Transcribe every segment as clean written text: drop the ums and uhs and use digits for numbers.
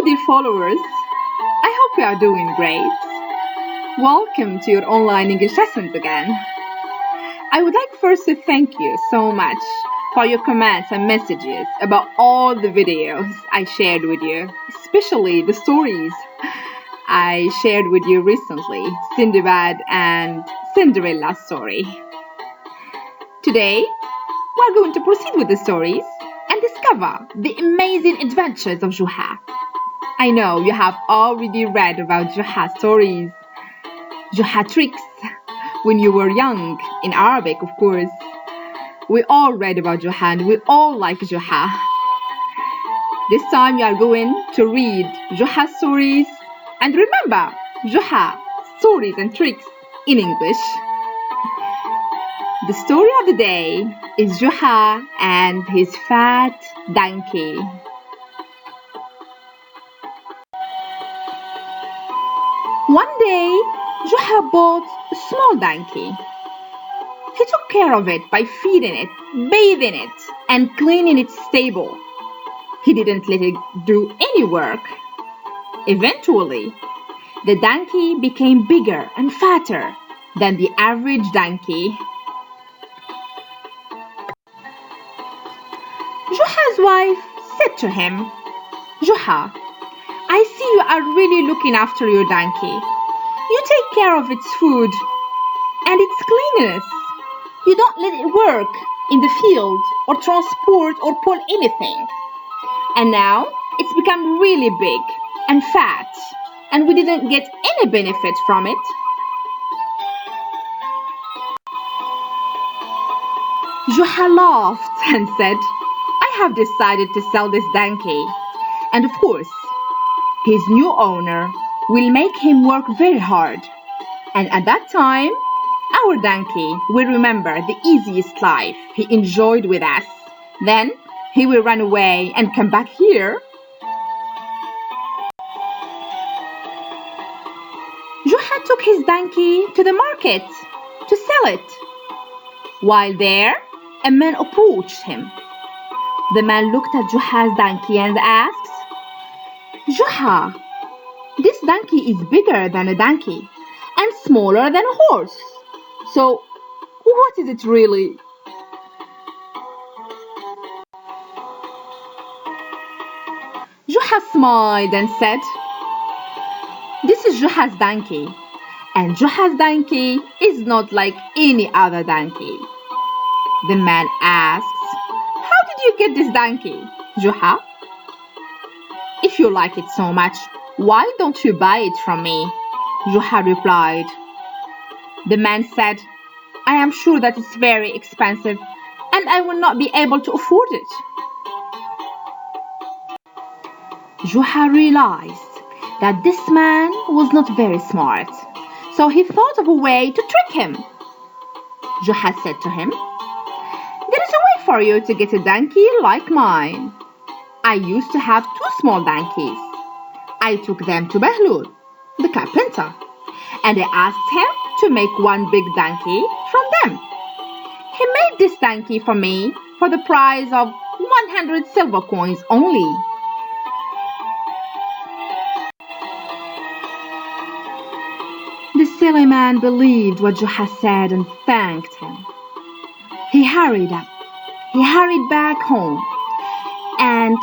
dear followers. I hope you are doing great. Welcome to your online English lessons again. I would like first to thank you so much for your comments and messages about all the videos I shared with you, especially the stories I shared with you recently, Sindbad and Cinderella's story. Today, we're going to proceed with the stories and discover the amazing adventures of Joha. I know you have already read about Joha stories, Joha tricks, when you were young, in Arabic, of course. We all read about Joha and we all like Joha. This time we are going to read Joha stories and remember Joha stories and tricks in English. The story of the day is Joha and his fat donkey. One day, Joha bought a small donkey. He took care of it by feeding it, bathing it, and cleaning its stable. He didn't let it do any work. Eventually, the donkey became bigger and fatter than the average donkey. Joha's wife said to him, "Joha, I see you are really looking after your donkey. You take care of its food and its cleanliness. You don't let it work in the field or transport or pull anything. And now it's become really big and fat and we didn't get any benefit from it." Joha laughed and said, "I have decided to sell this donkey. And of course, his new owner will make him work very hard. And at that time, our donkey will remember the easiest life he enjoyed with us. Then he will run away and come back here." Joha took his donkey to the market to sell it. While there, a man approached him. The man looked at Joha's donkey and asked, "Joha, this donkey is bigger than a donkey and smaller than a horse. So, what is it really?" Joha smiled and said, "This is Joha's donkey, and Joha's donkey is not like any other donkey." The man asked, "How did you get this donkey, Joha? If you like it so much, why don't you buy it from me?" Joha replied. The man said, "I am sure that it's very expensive and I will not be able to afford it." Joha realized that this man was not very smart, so he thought of a way to trick him. Joha said to him, "There is a way for you to get a donkey like mine. I used to have two small donkeys. I took them to Behlul, the carpenter, and I asked him to make one big donkey from them. He made this donkey for me for the price of 100 silver coins only." The silly man believed what Joha said and thanked him. He hurried back home and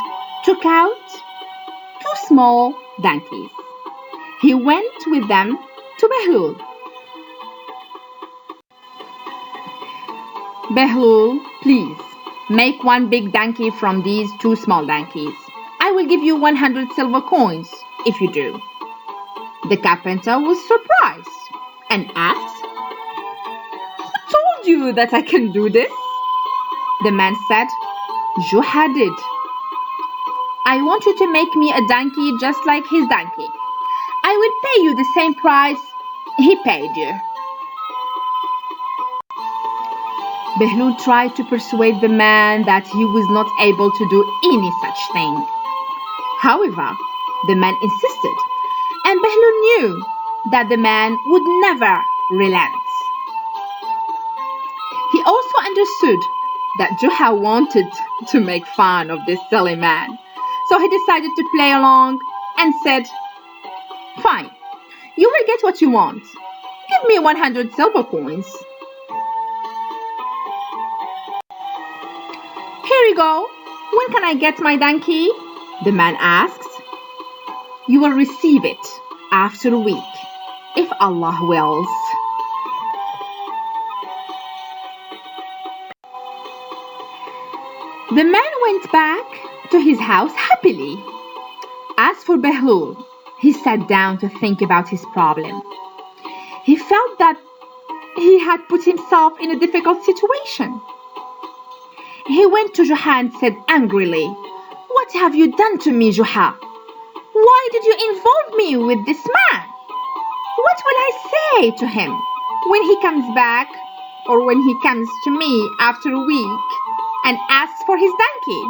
took out two small donkeys. He went with them to Behlul. "Behlul, please, make one big donkey from these two small donkeys. I will give you 100 silver coins if you do." The carpenter was surprised and asked, "Who told you that I can do this?" The man said, "Joha did. I want you to make me a donkey just like his donkey. I will pay you the same price he paid you." Behlul tried to persuade the man that he was not able to do any such thing. However, the man insisted, and Behlul knew that the man would never relent. He also understood that Joha wanted to make fun of this silly man, so he decided to play along and said, "Fine, you will get what you want. Give me 100 silver coins." "Here you go. When can I get my donkey?" the man asked. "You will receive it after a week, if Allah wills." The man went back to his house happily. As for Behlul, he sat down to think about his problem. He felt that he had put himself in a difficult situation. He went to Joha and said angrily, "What have you done to me, Joha? Why did you involve me with this man? What will I say to him when he comes back, or when he comes to me after a week and asks for his donkey?"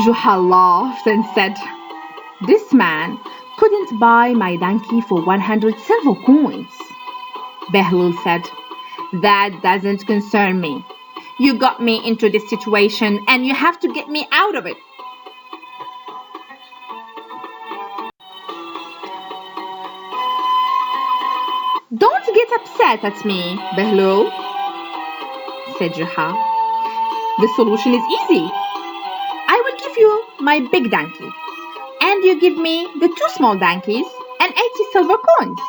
Joha laughed and said, "This man couldn't buy my donkey for 100 silver coins." Behlul said, "That doesn't concern me. You got me into this situation and you have to get me out of it." "Don't get upset at me, Behlul," said Joha. "The solution is easy. I will give you my big donkey, and you give me the 2 small donkeys and 80 silver coins.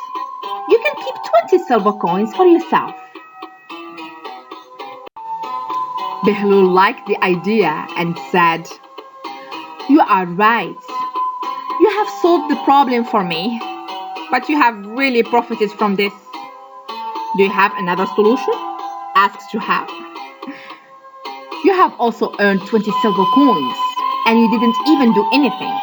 You can keep 20 silver coins for yourself." Behlul liked the idea and said, "You are right. You have solved the problem for me, but you have really profited from this. Do you have another solution?" asked Joha. "You have also earned 20 silver coins, and you didn't even do anything."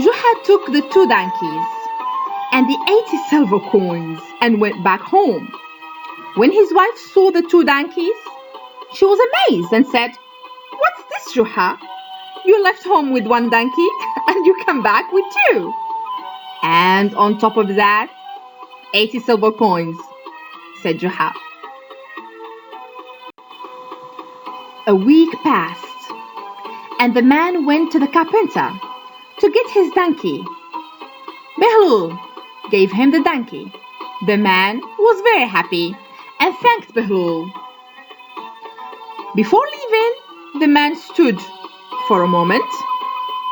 Joha took the 2 donkeys and the 80 silver coins and went back home. When his wife saw the 2 donkeys, she was amazed and said, "What's this, Joha? You left home with 1 donkey and you come back with 2. And on top of that, 80 silver coins," said Joha. A week passed, and the man went to the carpenter to get his donkey. Behlul gave him the donkey. The man was very happy and thanked Behlul. Before leaving, the man stood for a moment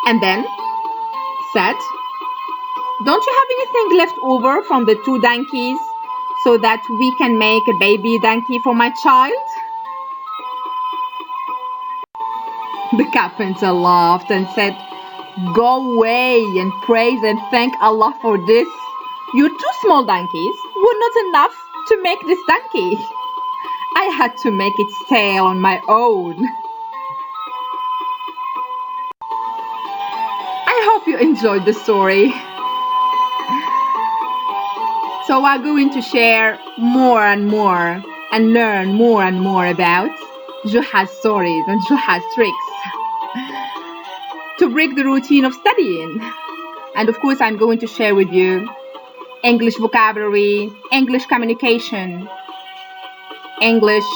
and then said, "Don't you have anything left over from the 2 donkeys so that we can make a baby donkey for my child?" The carpenter laughed and said, "Go away and praise and thank Allah for this. Your 2 small donkeys were not enough to make this donkey. I had to make its tail on my own." I hope you enjoyed the story. So we're going to share more and more and learn more and more about Joha's stories and Joha's tricks to break the routine of studying. And of course, I'm going to share with you English vocabulary, English communication, English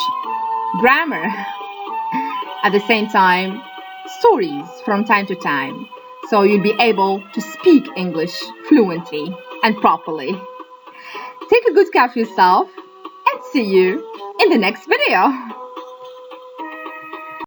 grammar. At the same time, stories from time to time, so you'll be able to speak English fluently and properly. Take a good care of yourself and see you in the next video.